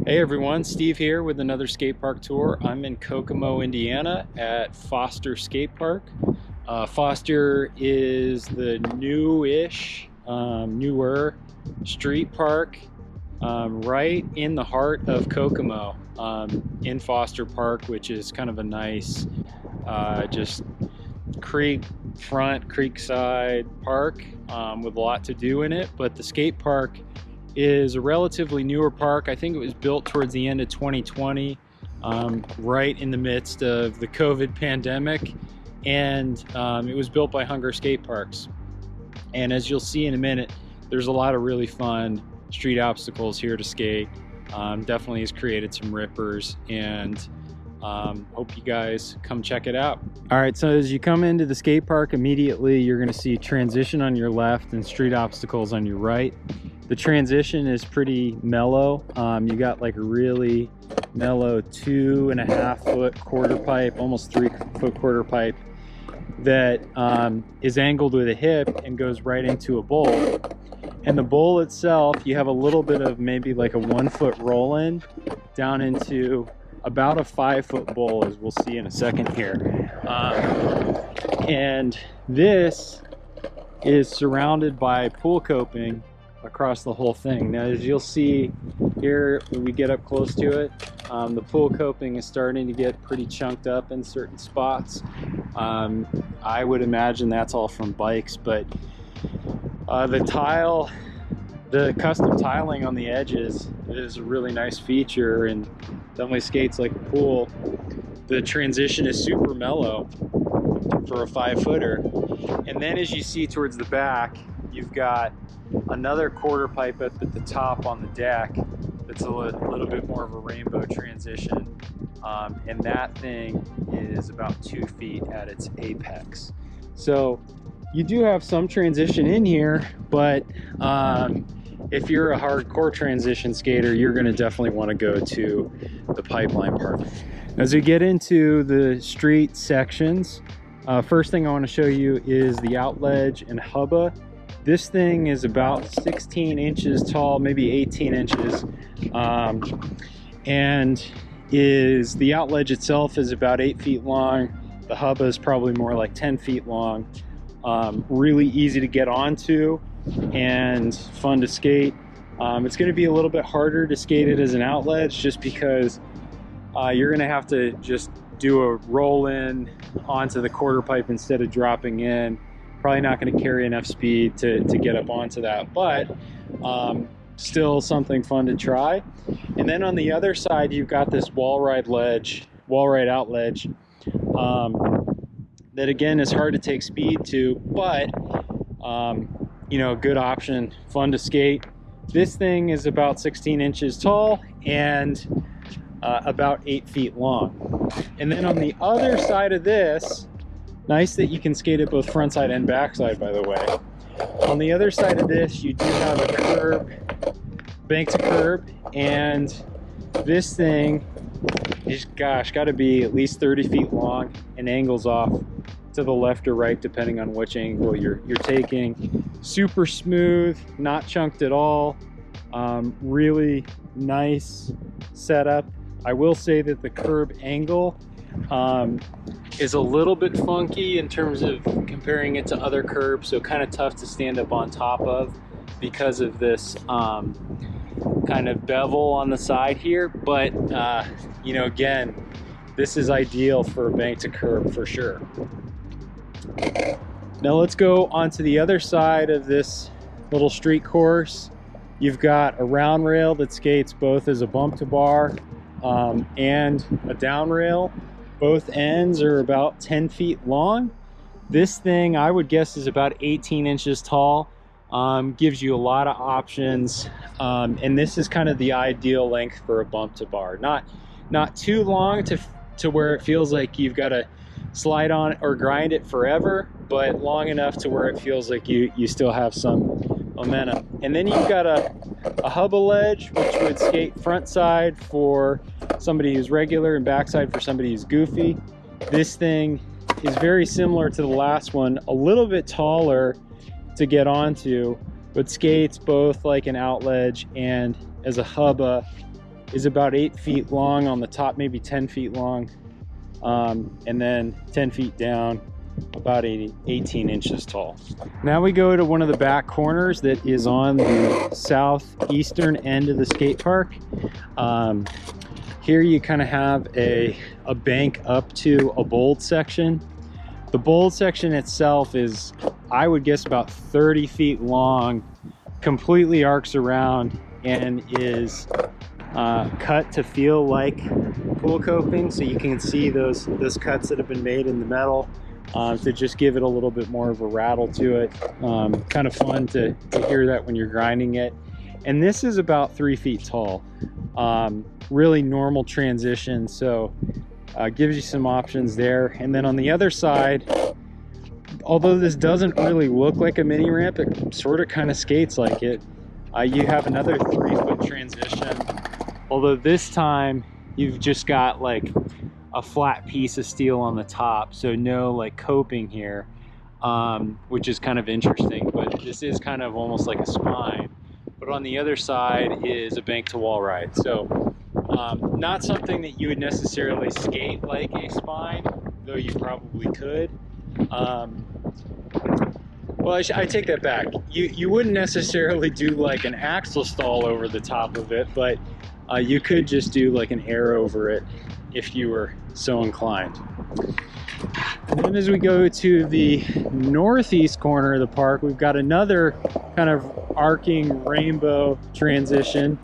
Hey everyone, Steve here with another skate park tour. I'm in Kokomo, Indiana at Foster Skate Park. Foster is the newer street park right in the heart of Kokomo in Foster Park, which is kind of a nice just creekside park with a lot to do in it. But the skate park is a relatively newer park. I think it was built towards the end of 2020, right in the midst of the COVID pandemic. And it was built by Hunger Skateparks. And as you'll see in a minute, there's a lot of really fun street obstacles here to skate. Definitely has created some rippers, and hope you guys come check it out. All right, so as you come into the skate park, immediately you're gonna see transition on your left and street obstacles on your right. The transition is pretty mellow. You got like a really mellow 2.5 foot quarter pipe, almost 3 foot quarter pipe that is angled with a hip and goes right into a bowl. And the bowl itself, you have a little bit of maybe like a 1 foot roll in down into about a 5 foot bowl, as we'll see in a second here. And this is surrounded by pool coping across the whole thing. Now, as you'll see here when we get up close to it, the pool coping is starting to get pretty chunked up in certain spots. I would imagine that's all from bikes, but the custom tiling on the edges is a really nice feature and definitely skates like a pool. The transition is super mellow for a 5 footer. And then as you see towards the back, you've got another quarter pipe up at the top on the deck that's a little bit more of a rainbow transition. And that thing is about 2 feet at its apex. So you do have some transition in here, but if you're a hardcore transition skater, you're going to definitely want to go to the pipeline part. As we get into the street sections, first thing I want to show you is the outledge and hubba. This thing is about 16 inches tall, maybe 18 inches, and the outledge itself is about 8 feet long. The hubba is probably more like 10 feet long. Really easy to get onto and fun to skate. It's going to be a little bit harder to skate it as an outledge just because you're going to have to just do a roll in onto the quarter pipe instead of dropping in. Probably not going to carry enough speed to get up onto that, but still something fun to try. And then on the other side, you've got this wall ride out ledge that again is hard to take speed to, but you know, good option, fun to skate. This thing is about 16 inches tall and about 8 feet long. And then on the other side of this, nice that you can skate it both front side and back side, by the way. On the other side of this, you do have a curb, bank to curb, and this thing is, gosh, got to be at least 30 feet long and angles off to the left or right depending on which angle you're taking. Super smooth, not chunked at all. Really nice setup. I will say that the curb angle is a little bit funky in terms of comparing it to other curbs, so kind of tough to stand up on top of because of this kind of bevel on the side here. But you know, again, this is ideal for a bank to curb for sure. Now let's go onto the other side of this little street course. You've got a round rail that skates both as a bump to bar and a down rail. Both ends are about 10 feet long. This thing, I would guess, is about 18 inches tall. Gives you a lot of options. And this is kind of the ideal length for a bump to bar. Not too long to where it feels like you've got to slide on or grind it forever, but long enough to where it feels like you still have some momentum. And then you've got a hubba ledge, which would skate front side for somebody who's regular and backside for somebody who's goofy. This thing is very similar to the last one, a little bit taller to get onto, but skates both like an outledge and as a hubba is about 8 feet long on the top, maybe 10 feet long, and then 10 feet down, about 18 inches tall. Now we go to one of the back corners that is on the southeastern end of the skate park. Here you kind of have a bank up to a bold section. The bold section itself is, I would guess, about 30 feet long, completely arcs around, and is cut to feel like pool coping, so you can see those cuts that have been made in the metal to just give it a little bit more of a rattle to it. Kind of fun to hear that when you're grinding it. And this is about 3 feet tall. Really normal transition, so gives you some options there. And then on the other side, although this doesn't really look like a mini ramp, it sort of kind of skates like it. You have another 3-foot transition, although this time you've just got like a flat piece of steel on the top, so no like coping here, which is kind of interesting. But this is kind of almost like a spine. But on the other side is a bank to wall ride, so not something that you would necessarily skate like a spine, though you probably could. Well, I take that back. You wouldn't necessarily do like an axle stall over the top of it, but you could just do like an air over it if you were so inclined. And then as we go to the northeast corner of the park, we've got another kind of arcing rainbow transition.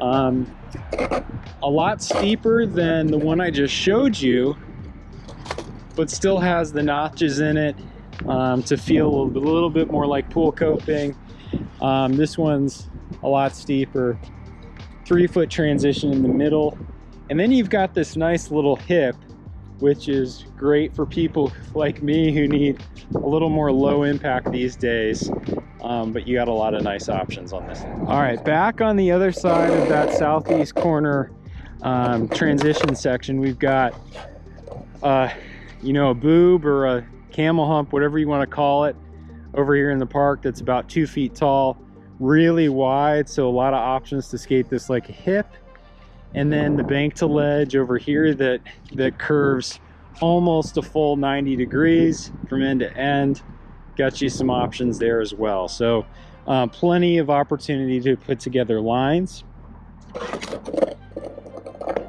A lot steeper than the one I just showed you, but still has the notches in it to feel a little bit more like pool coping. This one's a lot steeper. 3-foot transition in the middle. And then you've got this nice little hip, which is great for people like me who need a little more low impact these days. But you got a lot of nice options on this. All right, back on the other side of that southeast corner transition section, we've got you know, a boob or a camel hump, whatever you want to call it, over here in the park. That's about 2 feet tall, really wide, so a lot of options to skate this like a hip. And then the bank to ledge over here that curves almost a full 90 degrees from end to end. Got you some options there as well. So plenty of opportunity to put together lines.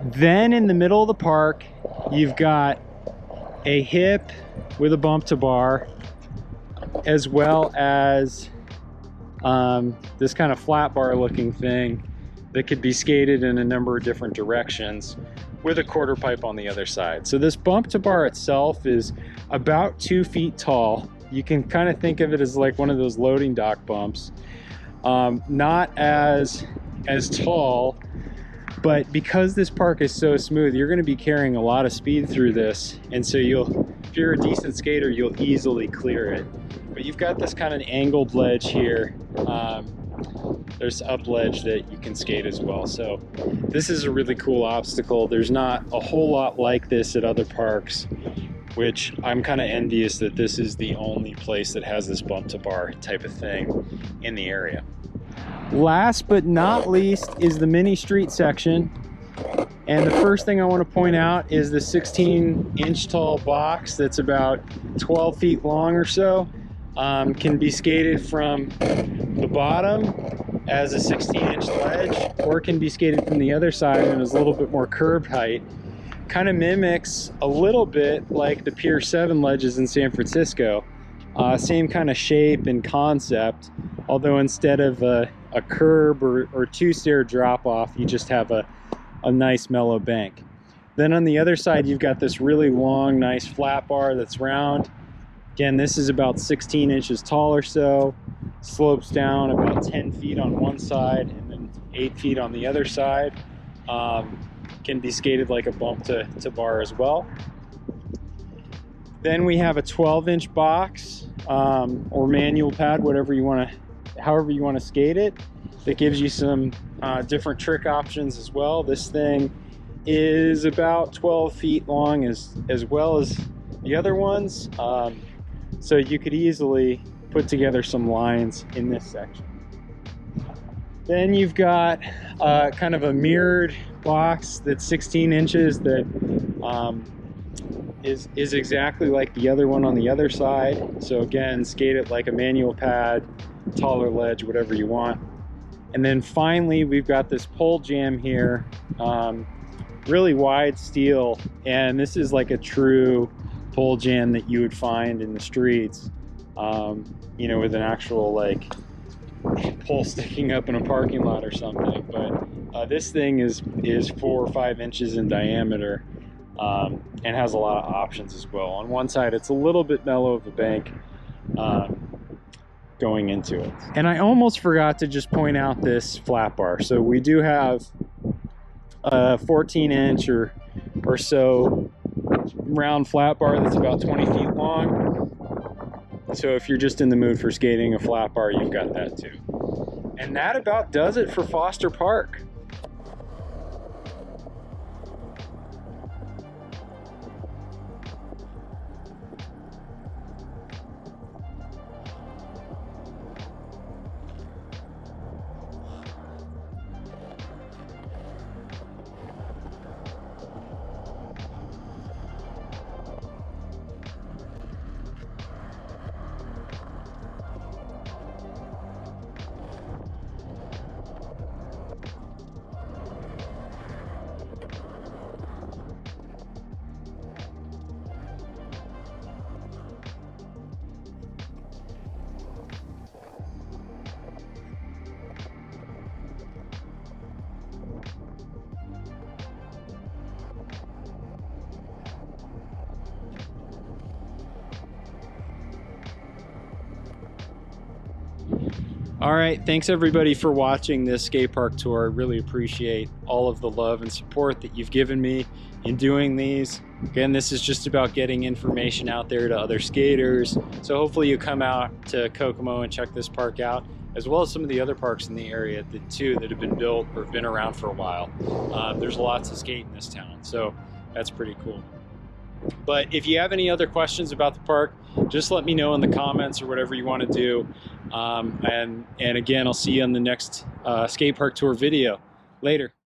Then in the middle of the park, you've got a hip with a bump to bar, as well as this kind of flat bar looking thing that could be skated in a number of different directions with a quarter pipe on the other side. So this bump to bar itself is about 2 feet tall. You can kind of think of it as like one of those loading dock bumps. Not as tall, but because this park is so smooth, you're going to be carrying a lot of speed through this, and so if you're a decent skater, you'll easily clear it. But you've got this kind of angled ledge here. There's up ledge that you can skate as well. So this is a really cool obstacle. There's not a whole lot like this at other parks, which I'm kind of envious that this is the only place that has this bump to bar type of thing in the area. Last but not least is the mini street section. And the first thing I want to point out is the 16-inch tall box that's about 12 feet long or so. Can be skated from the bottom as a 16-inch ledge, or can be skated from the other side and is a little bit more curved height. Kind of mimics a little bit like the Pier 7 ledges in San Francisco. Same kind of shape and concept, although instead of a curb or two-stair drop-off, you just have a nice mellow bank. Then on the other side, you've got this really long, nice flat bar that's round. Again, this is about 16 inches tall or so, slopes down about 10 feet on one side and then 8 feet on the other side. Can be skated like a bump to bar as well. Then we have a 12-inch box or manual pad, however you want to skate it. That gives you some different trick options as well. This thing is about 12 feet long as well as the other ones. So you could easily put together some lines in this section. Then you've got kind of a mirrored box that's 16 inches that is exactly like the other one on the other side. So again, skate it like a manual pad, taller ledge, whatever you want. And then finally, we've got this pole jam here, really wide steel, and this is like a true pole jam that you would find in the streets, you know, with an actual like pole sticking up in a parking lot or something. But this thing is 4 or 5 inches in diameter, and has a lot of options as well. On one side, it's a little bit mellow of a bank going into it. And I almost forgot to just point out this flat bar. So we do have a 14-inch or so round flat bar that's about 20 feet long. So if you're just in the mood for skating a flat bar, you've got that too. And that about does it for Foster Park. All right, thanks everybody for watching this skate park tour. I really appreciate all of the love and support that you've given me in doing these. Again, this is just about getting information out there to other skaters. So hopefully you come out to Kokomo and check this park out, as well as some of the other parks in the area that have been built or have been around for a while. There's lots of skate in this town, so that's pretty cool. But if you have any other questions about the park, just let me know in the comments or whatever you want to do. And again, I'll see you on the next skate park tour video. Later.